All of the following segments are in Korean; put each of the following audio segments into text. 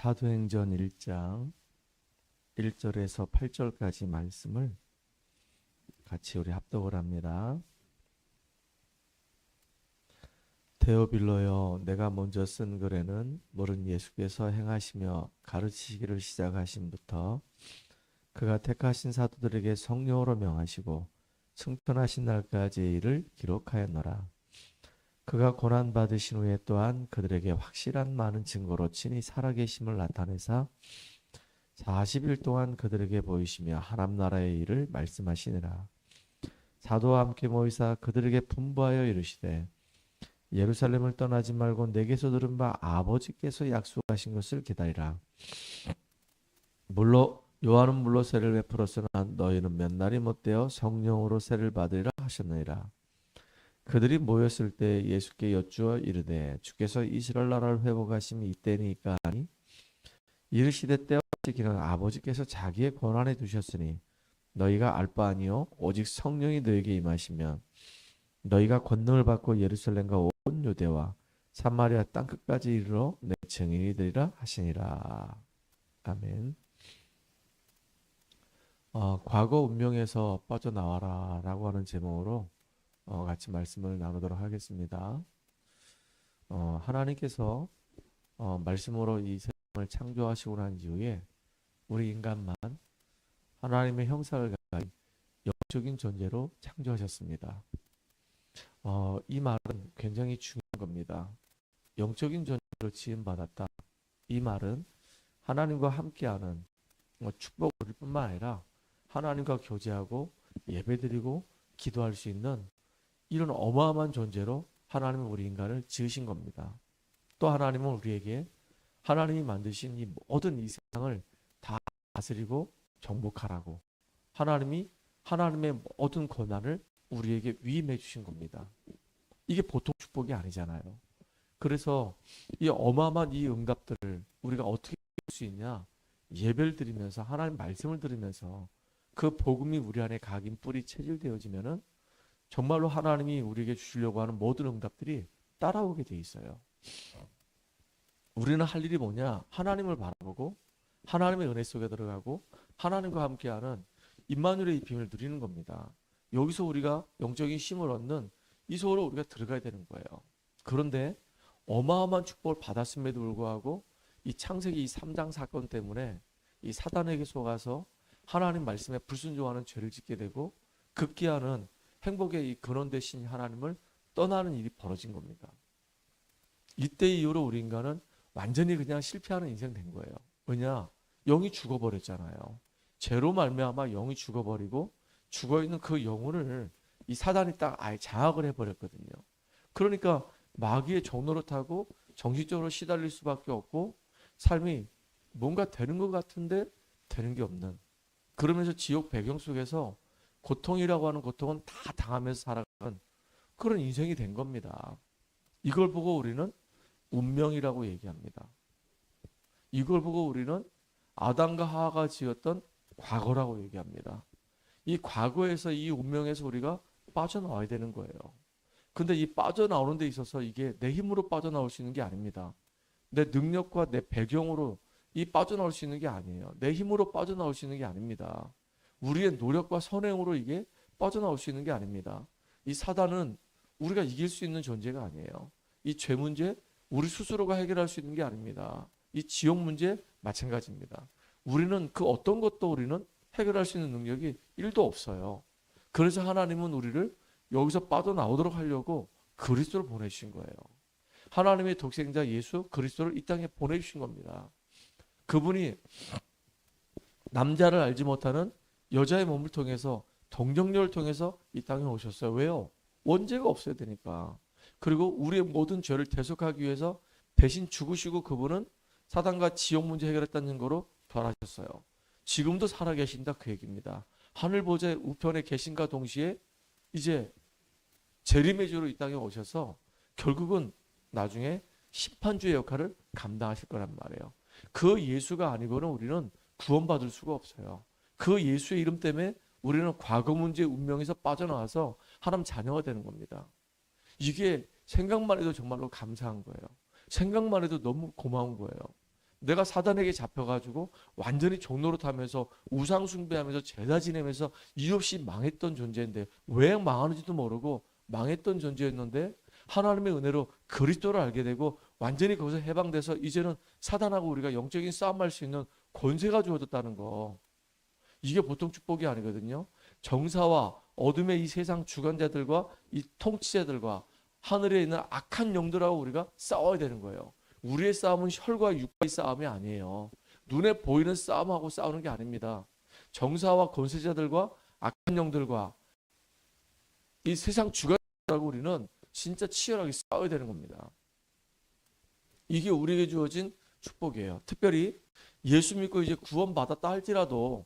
사도행전 1장 1절에서 8절까지 말씀을 같이 우리 합독을 합니다. 데오빌로여, 내가 먼저 쓴 글에는 모른 예수께서 행하시며 가르치시기를 시작하심부터 그가 택하신 사도들에게 성령으로 명하시고 승천하신 날까지의 일을 기록하였노라. 그가 고난받으신 후에 또한 그들에게 확실한 많은 증거로 친히 살아계심을 나타내사 40일 동안 그들에게 보이시며 하나님 나라의 일을 말씀하시니라. 사도와 함께 모이사 그들에게 분부하여 이르시되 예루살렘을 떠나지 말고 내게서 들은 바 아버지께서 약속하신 것을 기다리라. 요한은 물로 세를 베풀었으나 너희는 몇 날이 못되어 성령으로 세를 받으리라 하셨느니라. 그들이 모였을 때 예수께 여쭈어 이르되 주께서 이스라엘 나라를 회복하심이 이때니까 하니 이르시되 때와 시기는 아버지께서 자기의 권한에 두셨으니 너희가 알 바 아니요 오직 성령이 너희에게 임하시면 너희가 권능을 받고 예루살렘과 온 유대와 사마리아 땅끝까지 이르러 내 증인이 되리라 하시니라. 아멘. 과거 운명에서 빠져나와라 라고 하는 제목으로 같이 말씀을 나누도록 하겠습니다. 하나님께서 말씀으로 이 세상을 창조하시고 난 이후에 우리 인간만 하나님의 형상을 가진 영적인 존재로 창조하셨습니다. 이 말은 굉장히 중요한 겁니다. 영적인 존재로 지음받았다. 이 말은 하나님과 함께하는 축복을 뿐만 아니라 하나님과 교제하고 예배드리고 기도할 수 있는 이런 어마어마한 존재로 하나님은 우리 인간을 지으신 겁니다. 또 하나님은 우리에게 하나님이 만드신 이 모든 이 세상을 다 다스리고 정복하라고 하나님의 모든 권한을 우리에게 위임해 주신 겁니다. 이게 보통 축복이 아니잖아요. 그래서 이 어마어마한 이 응답들을 우리가 어떻게 할 수 있냐? 예배를 드리면서 하나님 말씀을 들으면서 그 복음이 우리 안에 각인 뿌리 체질되어지면은 정말로 하나님이 우리에게 주시려고 하는 모든 응답들이 따라오게 돼 있어요. 우리는 할 일이 뭐냐? 하나님을 바라보고 하나님의 은혜 속에 들어가고 하나님과 함께하는 임마누엘의 이 비밀을 누리는 겁니다. 여기서 우리가 영적인 힘을 얻는 이 속으로 우리가 들어가야 되는 거예요. 그런데 어마어마한 축복을 받았음에도 불구하고 이 창세기 이 3장 사건 때문에 이 사단에게 속아서 하나님 말씀에 불순종하는 죄를 짓게 되고 급기야는 행복의 이 근원 되신 하나님을 떠나는 일이 벌어진 겁니다. 이때 이후로 우리 인간은 완전히 그냥 실패하는 인생 된 거예요. 왜냐? 영이 죽어버렸잖아요. 죄로 말미암아 영이 죽어버리고 죽어있는 그 영혼을 이 사단이 딱 아예 장악을 해버렸거든요. 그러니까 마귀의 종노릇하고 정신적으로 시달릴 수밖에 없고 삶이 뭔가 되는 것 같은데 되는 게 없는, 그러면서 지옥 배경 속에서 고통이라고 하는 고통은 다 당하면서 살아가는 그런 인생이 된 겁니다. 이걸 보고 우리는 운명이라고 얘기합니다. 이걸 보고 우리는 아담과 하와가 지었던 과거라고 얘기합니다. 이 과거에서 이 운명에서 우리가 빠져나와야 되는 거예요. 근데 이 빠져나오는 데 있어서 이게 내 힘으로 빠져나올 수 있는 게 아닙니다. 내 능력과 내 배경으로 이 빠져나올 수 있는 게 아니에요. 내 힘으로 빠져나올 수 있는 게 아닙니다. 우리의 노력과 선행으로 이게 빠져나올 수 있는 게 아닙니다. 이 사단은 우리가 이길 수 있는 존재가 아니에요. 이 죄 문제 우리 스스로가 해결할 수 있는 게 아닙니다. 이 지옥 문제 마찬가지입니다. 우리는 그 어떤 것도 우리는 해결할 수 있는 능력이 1도 없어요. 그래서 하나님은 우리를 여기서 빠져나오도록 하려고 그리스도를 보내주신 거예요. 하나님의 독생자 예수 그리스도를 이 땅에 보내주신 겁니다. 그분이 남자를 알지 못하는 여자의 몸을 통해서 동정녀를 통해서 이 땅에 오셨어요. 왜요? 원죄가 없어야 되니까. 그리고 우리의 모든 죄를 대속하기 위해서 대신 죽으시고 그분은 사단과 지옥 문제 해결했다는 증거로 부활하셨어요. 지금도 살아계신다 그 얘기입니다. 하늘 보좌의 우편에 계신과 동시에 이제 재림의 주로 이 땅에 오셔서 결국은 나중에 심판주의 역할을 감당하실 거란 말이에요. 그 예수가 아니고는 우리는 구원받을 수가 없어요. 그 예수의 이름 때문에 우리는 과거 문제의 운명에서 빠져나와서 하나님 자녀가 되는 겁니다. 이게 생각만 해도 정말로 감사한 거예요. 생각만 해도 너무 고마운 거예요. 내가 사단에게 잡혀가지고 완전히 종노릇하면서 우상 숭배하면서 제사 지내면서 이유 없이 망했던 존재인데, 왜 망하는지도 모르고 망했던 존재였는데 하나님의 은혜로 그리스도를 알게 되고 완전히 거기서 해방돼서 이제는 사단하고 우리가 영적인 싸움할 수 있는 권세가 주어졌다는 거. 이게 보통 축복이 아니거든요. 정사와 어둠의 이 세상 주관자들과 이 통치자들과 하늘에 있는 악한 영들하고 우리가 싸워야 되는 거예요. 우리의 싸움은 혈과 육과의 싸움이 아니에요. 눈에 보이는 싸움하고 싸우는 게 아닙니다. 정사와 권세자들과 악한 영들과 이 세상 주관자들하고 우리는 진짜 치열하게 싸워야 되는 겁니다. 이게 우리에게 주어진 축복이에요. 특별히 예수 믿고 이제 구원받았다 할지라도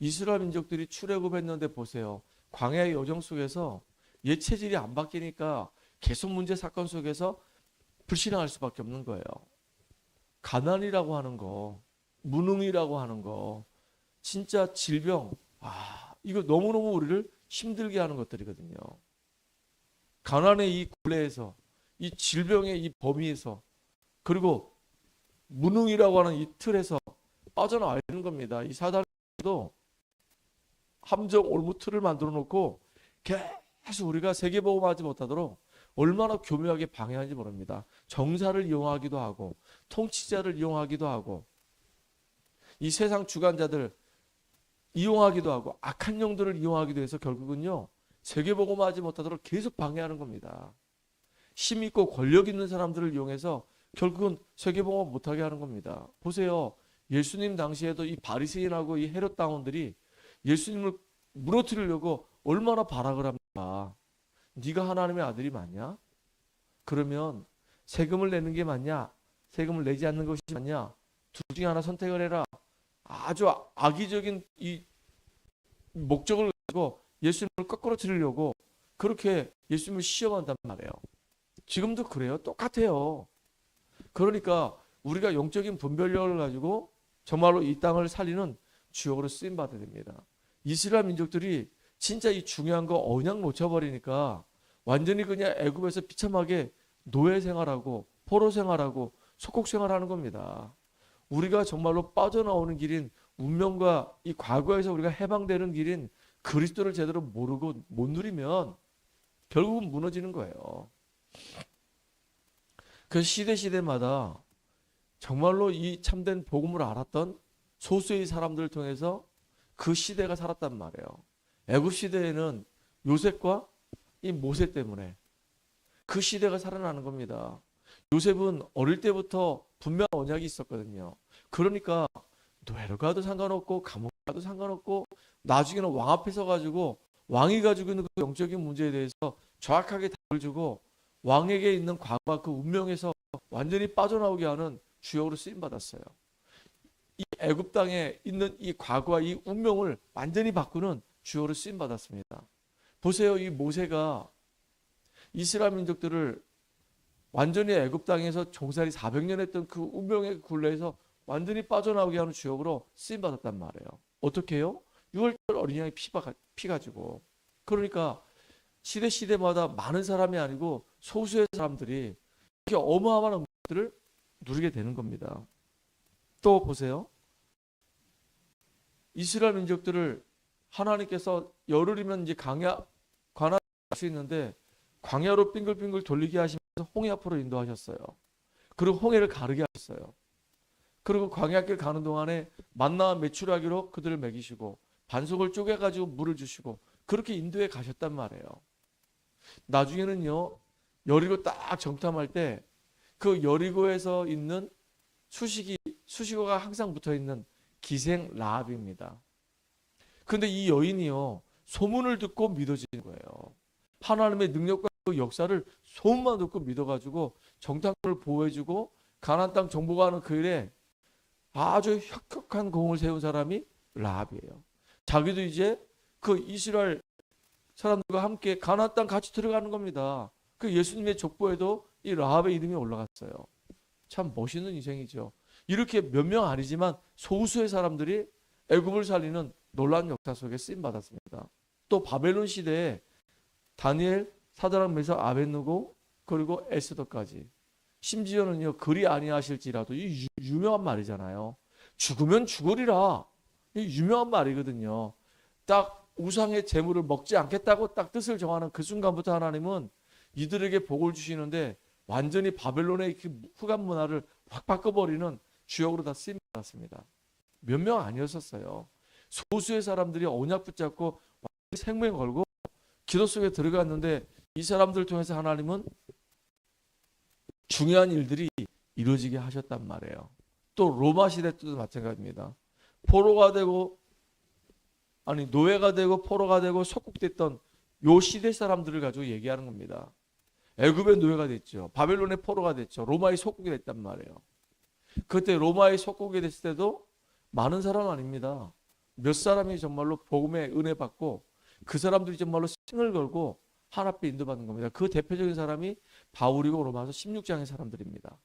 이스라엘 민족들이 출애굽했는데 보세요. 광야의 여정 속에서 옛 체질이 안 바뀌니까 계속 문제 사건 속에서 불신앙할 수밖에 없는 거예요. 가난이라고 하는 거, 무능이라고 하는 거, 진짜 질병, 이거 너무너무 우리를 힘들게 하는 것들이거든요. 가난의 이 굴레에서, 이 질병의 이 범위에서, 그리고 무능이라고 하는 이 틀에서 빠져나와야 되는 겁니다. 이 사단도 함정 올무틀을 만들어 놓고 계속 우리가 세계복음하지 못하도록 얼마나 교묘하게 방해하는지 모릅니다. 정사를 이용하기도 하고 통치자를 이용하기도 하고 이 세상 주관자들 이용하기도 하고 악한 영들을 이용하기도 해서 결국은요, 세계복음하지 못하도록 계속 방해하는 겁니다. 힘 있고 권력 있는 사람들을 이용해서 결국은 세계복음 못하게 하는 겁니다. 보세요. 예수님 당시에도 이 바리새인하고 이 헤롯 당원들이 예수님을 무너뜨리려고 얼마나 발악을 합니까? 네가 하나님의 아들이 맞냐? 그러면 세금을 내는 게 맞냐? 세금을 내지 않는 것이 맞냐? 둘 중에 하나 선택을 해라. 아주 악의적인 이 목적을 가지고 예수님을 거꾸로 치려고 그렇게 예수님을 시험한단 말이에요. 지금도 그래요. 똑같아요. 그러니까 우리가 영적인 분별력을 가지고 정말로 이 땅을 살리는 주역으로 쓰임받아야 됩니다. 이스라엘 민족들이 진짜 이 중요한 거 언약 놓쳐버리니까 완전히 그냥 애굽에서 비참하게 노예 생활하고 포로 생활하고 속국 생활하는 겁니다. 우리가 정말로 빠져나오는 길인 운명과 이 과거에서 우리가 해방되는 길인 그리스도를 제대로 모르고 못 누리면 결국은 무너지는 거예요. 그 시대마다 정말로 이 참된 복음을 알았던 소수의 사람들을 통해서 그 시대가 살았단 말이에요. 애굽 시대에는 요셉과 이 모세 때문에 그 시대가 살아나는 겁니다. 요셉은 어릴 때부터 분명한 언약이 있었거든요. 그러니까 노예로 가도 상관없고 감옥 가도 상관없고 나중에는 왕 앞에 서가지고 왕이 가지고 있는 그 영적인 문제에 대해서 정확하게 답을 주고 왕에게 있는 과거와 그 운명에서 완전히 빠져나오게 하는 주역으로 쓰임받았어요. 이 애굽 땅에 있는 이 과거와 이 운명을 완전히 바꾸는 주역으로 쓰임받았습니다. 보세요. 이 모세가 이스라엘 민족들을 완전히 애굽 땅에서 종살이 400년 했던 그 운명의 굴레에서 완전히 빠져나오게 하는 주역으로 쓰임받았단 말이에요. 어떻게 해요? 6월절 어린 양의 피 가지고. 그러니까 시대마다 많은 사람이 아니고 소수의 사람들이 이렇게 어마어마한 것들을 누리게 되는 겁니다. 또 보세요. 이스라엘 민족들을 하나님께서 열흘이면 이제 관할 수 있는데 광야로 빙글빙글 돌리게 하시면서 홍해 앞으로 인도하셨어요. 그리고 홍해를 가르게 하셨어요. 그리고 광야길 가는 동안에 만나와 메추라기로 그들을 먹이시고 반석을 쪼개가지고 물을 주시고 그렇게 인도해 가셨단 말이에요. 나중에는요, 여리고 딱 정탐할 때 그 여리고에서 있는 수식어가 항상 붙어있는 기생 라합입니다. 근데 이 여인이요, 소문을 듣고 믿어지는 거예요. 하나님의 능력과 그 역사를 소문만 듣고 믿어가지고 정탐꾼을 보호해주고 가나안 땅 정복하는 그 일에 아주 혁혁한 공을 세운 사람이 라합이에요. 자기도 이제 그 이스라엘 사람들과 함께 가나안 땅 같이 들어가는 겁니다. 그 예수님의 족보에도 이 라합의 이름이 올라갔어요. 참 멋있는 인생이죠. 이렇게 몇 명 아니지만 소수의 사람들이 애굽을 살리는 놀라운 역사 속에 쓰임 받았습니다. 또 바벨론 시대에 다니엘, 사드락, 메삭, 아벳느고 그리고 에스더까지 심지어는요, 그리 아니하실지라도 이 유명한 말이잖아요. 죽으면 죽으리라. 이 유명한 말이거든요. 딱 우상의 재물을 먹지 않겠다고 딱 뜻을 정하는 그 순간부터 하나님은 이들에게 복을 주시는데 완전히 바벨론의 그 흑암 문화를 확 바꿔버리는 주역으로 다 쓰임 받았습니다. 몇 명 아니었었어요. 소수의 사람들이 언약 붙잡고 생명 걸고 기도 속에 들어갔는데 이 사람들을 통해서 하나님은 중요한 일들이 이루어지게 하셨단 말이에요. 또 로마 시대 때도 마찬가지입니다. 포로가 되고 노예가 되고 포로가 되고 속국됐던 요 시대 사람들을 가지고 얘기하는 겁니다. 애굽의 노예가 됐죠. 바벨론의 포로가 됐죠. 로마의 속국이 됐단 말이에요. 그때 로마의 속국이 됐을 때도 많은 사람 아닙니다. 몇 사람이 정말로 복음의 은혜 받고 그 사람들이 정말로 생을 걸고 하나님께 인도받는 겁니다. 그 대표적인 사람이 바울이고 로마서 16장의 사람들입니다.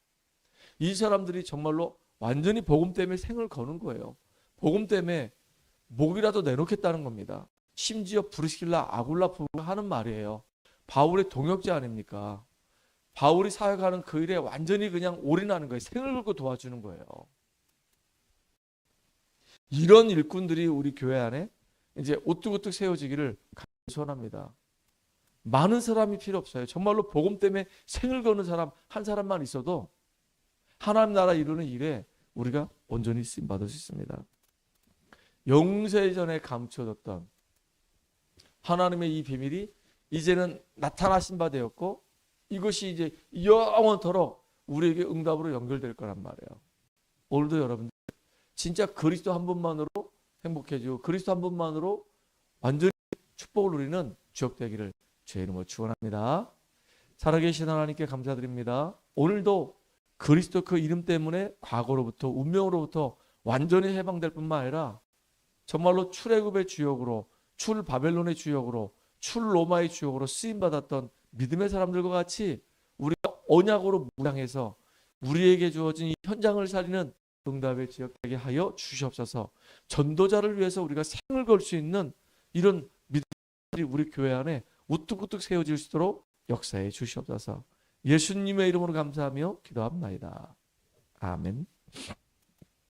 이 사람들이 정말로 완전히 복음 때문에 생을 거는 거예요. 복음 때문에 목이라도 내놓겠다는 겁니다. 심지어 브리스길라 아굴라 부부가 하는 말이에요. 바울의 동역자 아닙니까? 바울이 사역하는 그 일에 완전히 그냥 올인하는 거예요. 생을 걸고 도와주는 거예요. 이런 일꾼들이 우리 교회 안에 이제 우뚝우뚝 세워지기를 소원합니다. 많은 사람이 필요 없어요. 정말로 복음 때문에 생을 거는 사람 한 사람만 있어도 하나님 나라 이루는 일에 우리가 온전히 쓰임 받을 수 있습니다. 영세전에 감춰졌던 하나님의 이 비밀이 이제는 나타나신 바 되었고 이것이 이제 영원토록 우리에게 응답으로 연결될 거란 말이에요. 오늘도 여러분들 진짜 그리스도 한 분만으로 행복해지고 그리스도 한 분만으로 완전히 축복을 누리는 주역 되기를 주의 이름으로 축원합니다. 살아계신 하나님께 감사드립니다. 오늘도 그리스도 그 이름 때문에 과거로부터 운명으로부터 완전히 해방될 뿐만 아니라 정말로 출애굽의 주역으로 출 바벨론의 주역으로 출 로마의 주역으로 쓰임받았던 믿음의 사람들과 같이 우리가 언약으로 무장해서 우리에게 주어진 이 현장을 살리는 응답의 지역 되게 하여 주시옵소서. 전도자를 위해서 우리가 생을 걸 수 있는 이런 믿음이 우리 교회 안에 우뚝우뚝 세워질 수 있도록 역사해 주시옵소서. 예수님의 이름으로 감사하며 기도합나이다. 아멘.